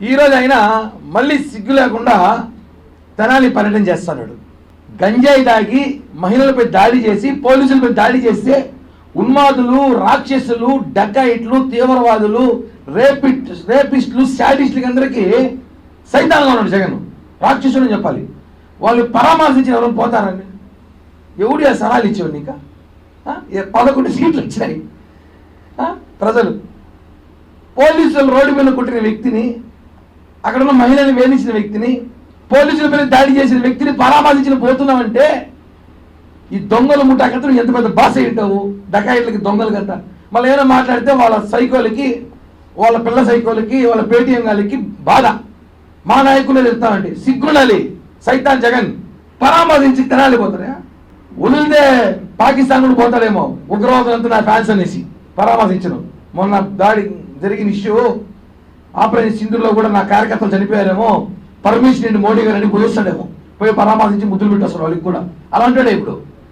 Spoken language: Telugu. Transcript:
ఈరోజు అయినా మళ్ళీ సిగ్గు లేకుండా తెనాలి పర్యటన చేస్తున్నాడు. గంజాయి దాగి మహిళలపై దాడి చేసి పోలీసులపై దాడి చేస్తే ఉన్మాదులు, రాక్షసులు, డకాయిట్లు, తీవ్రవాదులు, రేపిస్టులు, శాడిస్టులకి అందరికీ సైతాన్గా ఉన్నాడు జగన్. రాక్షసులు అని చెప్పాలి. వాళ్ళు పరామర్శించిన ఎవరు పోతారండి? ఎవడు ఆ సలహాలు ఇచ్చేవాడు? నీకా 11 సీట్లు వచ్చినాయి. ప్రజలు పోలీసులు రోడ్డు మీద కొట్టిన వ్యక్తిని, అక్కడ ఉన్న మహిళల్ని వేధించిన వ్యక్తిని, పోలీసుల మీద దాడి చేసిన వ్యక్తిని పరామర్శించిన పోతున్నామంటే ఈ దొంగల ముఠాకతను ఎంత పెద్ద బాస ఏంటావు? డకాయిట్లకి, దొంగలు గంట. మళ్ళీ ఏమైనా మాట్లాడితే వాళ్ళ సైకోలకి, వాళ్ళ పిల్ల సైకోలకి, వాళ్ళ పేటీఎం గాలికి బాధ. మా నాయకులే చెప్తామండి, సిగ్గుండాలి. సైతాన్ జగన్ పరామర్శించి తెనాలి పోతారా? ఉలిదే పాకిస్తాన్ కూడా పోతాడేమో ఉగ్రవాదులంతా నా ఫ్యాన్స్ అనేసి పరామర్శించను. మొన్న దాడి జరిగిన ఇష్యూ ఆపరేషన్ సింధులో కూడా నా కార్యకర్తలు చనిపోయారేమో, పర్మిషన్ మోడీ గారు అని పోయిస్తాడేమో, పోయి పరామర్శించి ముద్దులు పెట్టేస్తారు వాళ్ళకి కూడా. అలాంటివాడే ఇప్పుడు.